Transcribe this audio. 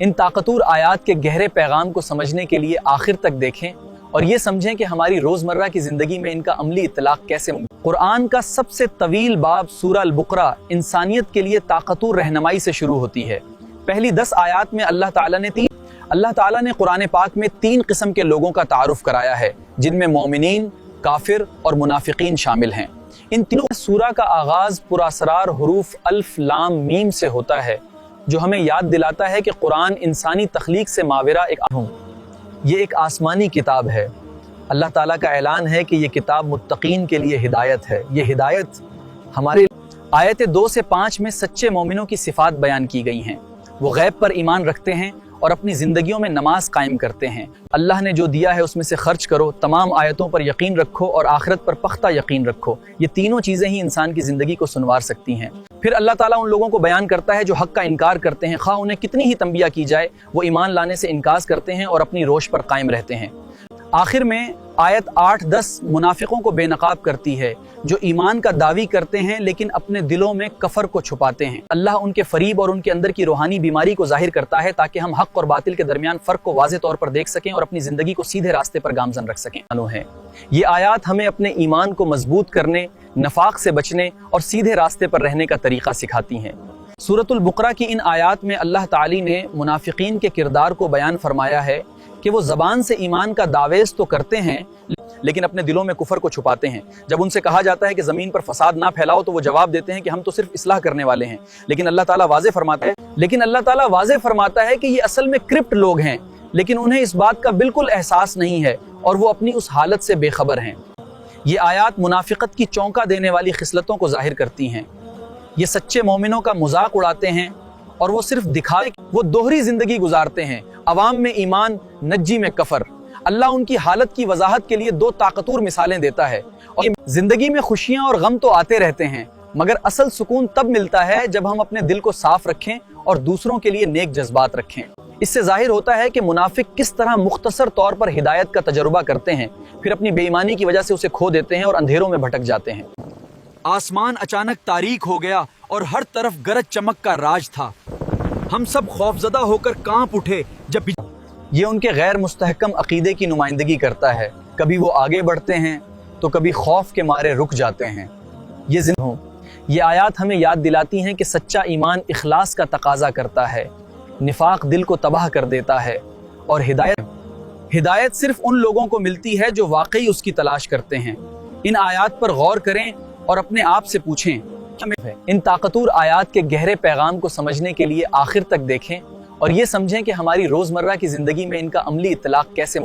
इन ताकतूर आयात के गहरे पैगाम को समझने के लिए आखिर तक देखें और ये समझें कि हमारी रोज़मर्रा की ज़िंदगी में इनका अमली इतलाक़ कैसे मुमकिन। कुरान का सबसे तवील बाब सूरह अल-बक़रा इंसानियत के लिए ताकतूर रहनुमाई से शुरू होती है। पहली 10 आयात में अल्लाह ताला ने कुरान पाक में 3 किस्म के लोगों का तारुफ कराया है, जिनमें मोमिनीन, काफिर और मुनाफिकीन शामिल हैं। इन तीनों सूरा का आगाज़ पुरअसरार हुरूफ अल्फ लाम मीम से होता है, जो हमें याद दिलाता है कि कुरान इंसानी तख्लीक से माविरा ये एक आसमानी किताब है। अल्लाह ताला का ऐलान है कि ये किताब मुत्तकीन के लिए हिदायत है। ये हिदायत हमारे आयत 2 से 5 में सच्चे मोमिनों की सिफात बयान की गई हैं। वो गैब पर ईमान रखते हैं और अपनी ज़िंदगियों में नमाज कायम करते हैं। अल्लाह ने जो दिया है उसमें से खर्च करो, तमाम आयतों पर यकीन रखो और आखिरत पर पख्ता यकीन रखो। ये तीनों चीज़ें ही इंसान की ज़िंदगी को सुनवार सकती हैं। फिर अल्लाह ताला उन लोगों को बयान करता है जो हक़ का इनकार करते हैं, खा उन्हें कितनी ही तंबिया की जाए, वो ईमान लाने से इनकार करते हैं और अपनी रोश पर कायम रहते हैं। आखिर में आयत 8-10 मुनाफिकों को बेनकाब करती है, जो ईमान का दावी करते हैं लेकिन अपने दिलों में कफर को छुपाते हैं। अल्लाह उनके फरीब और उनके अंदर की रूहानी बीमारी को जाहिर करता है ताकि हम हक़ और बातिल के दरमियान फ़र्क को वाज़ेह तौर पर देख सकें और अपनी ज़िंदगी को सीधे रास्ते पर गामज़न रख सकें। ये आयात हमें अपने ईमान को मजबूत करने, नफाक से बचने और सीधे रास्ते पर रहने का तरीक़ा सिखाती हैं। सूरतुल बक़रा की इन आयात में अल्लाह ताला ने मुनाफिकीन के किरदार को बयान फरमाया है कि वो ज़बान से ईमान का दावेस तो करते हैं लेकिन अपने दिलों में कुफर को छुपाते हैं। जब उनसे कहा जाता है कि ज़मीन पर फसाद ना फैलाओ तो वो जवाब देते हैं कि हम तो सिर्फ इस्लाह करने वाले हैं। लेकिन अल्लाह ताला वाज़ेह फरमाता है कि ये असल में क्रिप्ट लोग हैं, लेकिन उन्हें इस बात का बिल्कुल एहसास नहीं है और वो अपनी उस हालत से बेखबर हैं। ये आयात मुनाफिकत की चौंका देने वाली खिसलतों को जाहिर करती हैं। ये सच्चे मोमिनों का मजाक उड़ाते हैं और वो सिर्फ दिखावे, वो दोहरी जिंदगी गुजारते हैं, अवाम में ईमान, नज्जी में कफर। अल्लाह उनकी हालत की वजाहत के लिए 2 ताकतूर मिसालें देता है। और जिंदगी में खुशियां और गम तो आते रहते हैं, मगर असल सुकून तब मिलता है जब हम अपने दिल को साफ रखें और दूसरों के लिए नेक जज्बात रखें। इससे जाहिर होता है कि मुनाफिक किस तरह मुख्तसर तौर पर हिदायत का तजुर्बा करते हैं, फिर अपनी बेईमानी की वजह से उसे खो देते हैं और अंधेरों में भटक जाते हैं। आसमान अचानक तारीक हो गया और हर तरफ गरज चमक का राज था। हम सब खौफजदा होकर कांप उठे जब ये उनके गैर मुस्तहकम अकीदे की नुमाइंदगी करता है। कभी वो आगे बढ़ते हैं तो कभी खौफ के मारे रुक जाते हैं। ये आयात हमें याद दिलाती हैं कि सच्चा ईमान इखलास का तकाजा करता है, निफाक दिल को तबाह कर देता है और हिदायत सिर्फ उन लोगों को मिलती है जो वाकई उसकी तलाश करते हैं। इन आयात पर गौर करें और अपने आप से पूछें, इन ताकतूर आयात के गहरे पैगाम को समझने के लिए आखिर तक देखें और ये समझें कि हमारी रोज़मर्रा की ज़िंदगी में इनका अमली इतलाक़ कैसे